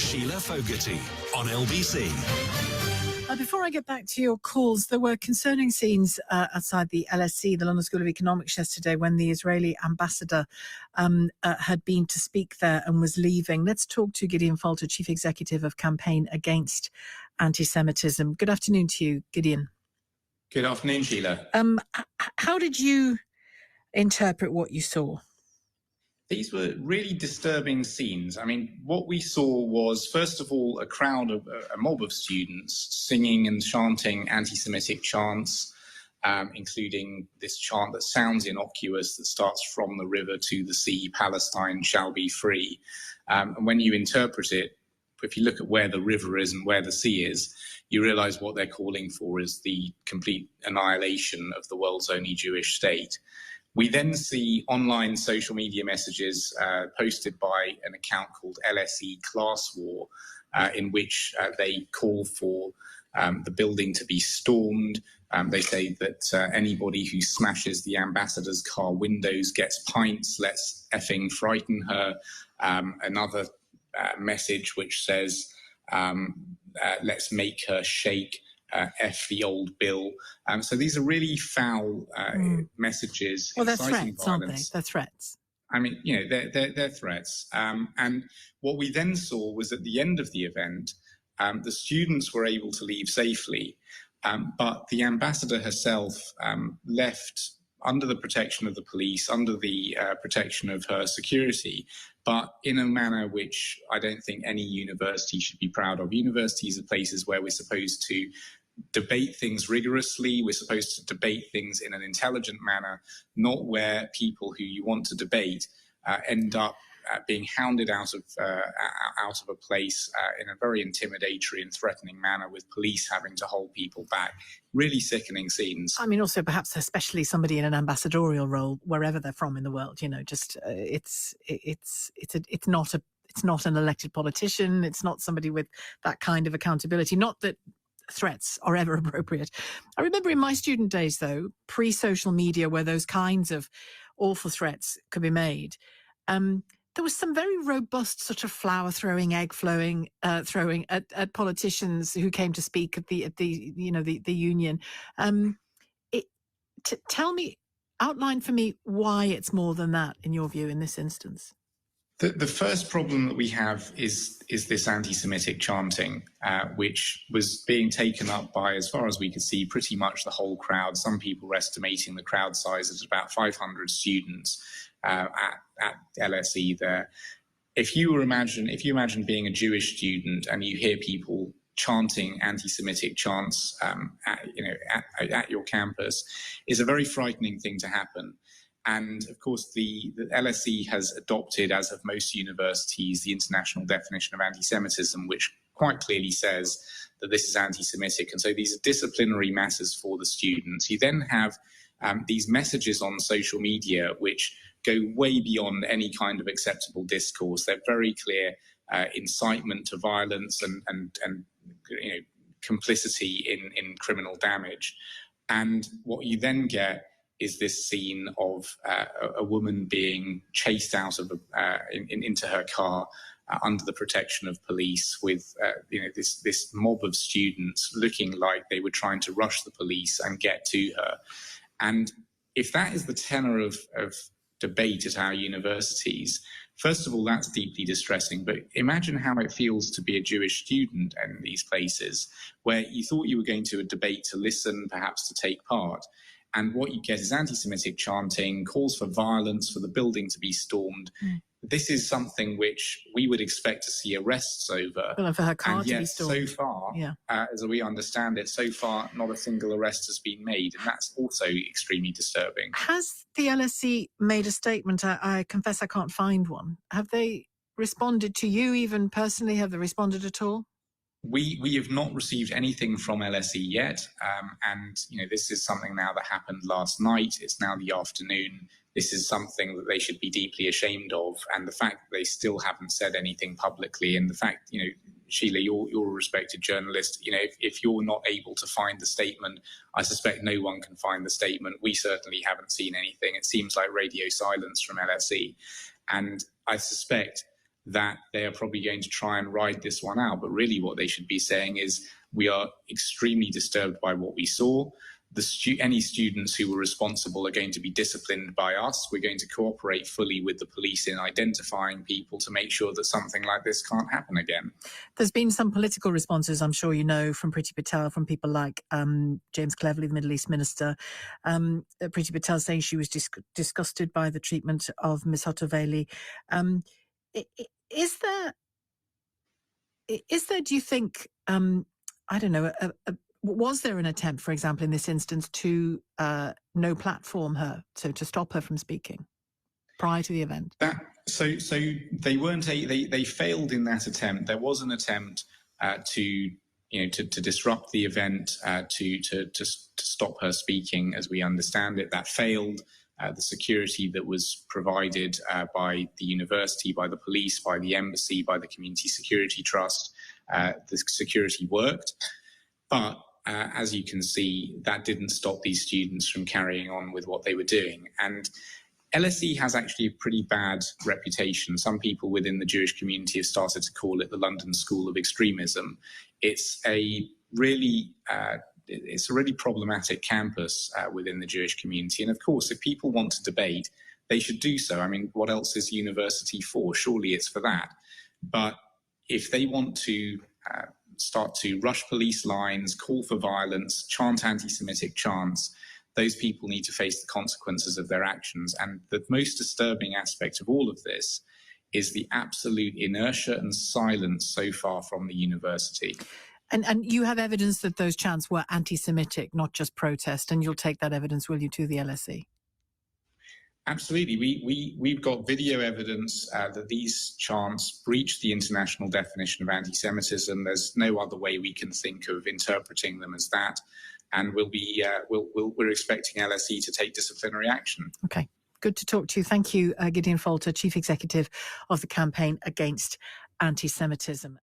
Sheila Fogarty on LBC. Before I get back to your calls, there were concerning scenes outside the LSE, the London School of Economics, yesterday when the Israeli ambassador had been to speak there and was leaving. Let's talk to Gideon Falter, Chief Executive of Campaign Against Antisemitism. Good afternoon to you, Gideon. Good afternoon, Sheila. How did you interpret what you saw? These were really disturbing scenes. I mean, what we saw was, first of all, a mob of students singing and chanting anti-Semitic chants, including this chant that sounds innocuous that starts from the river to the sea, Palestine shall be free. And when you interpret it, if you look at where the river is and where the sea is, you realize what they're calling for is the complete annihilation of the world's only Jewish state. We then see online social media messages posted by an account called LSE Class War, in which they call for the building to be stormed. They say that anybody who smashes the ambassador's car windows gets pints, let's effing frighten her. Another message which says, let's make her shake. F the old bill. So these are really foul messages. Well, they're threats, violence. aren't they? They're threats. I mean, you know, they're threats. And what we then saw was at the end of the event, the students were able to leave safely, but the ambassador herself left under the protection of the police, under the protection of her security, but in a manner which I don't think any university should be proud of. Universities are places where we're supposed to debate things rigorously. We're supposed to debate things in an intelligent manner, not where people who you want to debate end up being hounded out of a place in a very intimidatory and threatening manner, with police having to hold people back. Really sickening scenes. I mean, also perhaps especially somebody in an ambassadorial role, wherever they're from in the world. You know, just it's not an elected politician. It's not somebody with that kind of accountability. Not that threats are ever appropriate. I remember in my student days, though, pre-social media, where those kinds of awful threats could be made, there was some very robust sort of flower throwing, egg throwing at politicians who came to speak at the union. Outline for me why it's more than that, in your view, in this instance. The first problem that we have is this anti-Semitic chanting, which was being taken up by, as far as we could see, pretty much the whole crowd. Some people were estimating the crowd size at about 500 students at LSE there. If you imagine being a Jewish student and you hear people chanting anti-Semitic chants at your campus, is a very frightening thing to happen. And of course, the LSE has adopted, as have most universities, the international definition of anti-Semitism, which quite clearly says that this is anti-Semitic. And so these are disciplinary matters for the students. You then have these messages on social media which go way beyond any kind of acceptable discourse. They're very clear incitement to violence and complicity in criminal damage. And what you then get is this scene of a woman being chased out of into her car under the protection of police, with this mob of students looking like they were trying to rush the police and get to her. And if that is the tenor of debate at our universities, first of all, that's deeply distressing. But imagine how it feels to be a Jewish student in these places, where you thought you were going to a debate to listen, perhaps to take part. And what you get is anti-Semitic chanting, calls for violence, for the building to be stormed. This is something which we would expect to see arrests over. Well, and for her car to be So stormed. far, as we understand it, so far not a single arrest has been made. And that's also extremely disturbing. Has the LSE made a statement? I confess I can't find one. Have they responded to you even personally? Have they responded at all? We have not received anything from LSE yet, and this is something now that happened last night. It's now the afternoon. This is something that they should be deeply ashamed of, and the fact that they still haven't said anything publicly, and the fact, Sheila, you're a respected journalist. If you're not able to find the statement, I suspect no one can find the statement. We certainly haven't seen anything. It seems like radio silence from LSE, and I suspect that they are probably going to try and ride this one out. But really what they should be saying is, we are extremely disturbed by what we saw. Any students who were responsible are going to be disciplined by us. We're going to cooperate fully with the police in identifying people to make sure that something like this can't happen again. There's been some political responses, I'm sure you know, from Priti Patel, from people like James Cleverly, the Middle East minister. Priti Patel saying she was disgusted by the treatment of Ms. Hotoveli. Is there, do you think, I don't know, was there an attempt, for example, in this instance, to no platform her, so to stop her from speaking prior to the event? So they weren't. They failed in that attempt. There was an attempt to disrupt the event, to stop her speaking, as we understand it. That failed. The security that was provided by the university, by the police, by the embassy, by the Community Security Trust, the security worked. But as you can see, that didn't stop these students from carrying on with what they were doing. And LSE has actually a pretty bad reputation. Some people within the Jewish community have started to call it the London School of Extremism. It's a really problematic campus within the Jewish community. And of course, if people want to debate, they should do so. I mean, what else is university for? Surely it's for that. But if they want to start to rush police lines, call for violence, chant anti-Semitic chants, those people need to face the consequences of their actions. And the most disturbing aspect of all of this is the absolute inertia and silence so far from the university. And you have evidence that those chants were anti-Semitic, not just protest, and you'll take that evidence, will you, to the LSE? Absolutely. We've got video evidence that these chants breach the international definition of anti-Semitism. There's no other way we can think of interpreting them as that. And we're expecting LSE to take disciplinary action. Okay. Good to talk to you. Thank you, Gideon Falter, Chief Executive of the Campaign Against Anti-Semitism.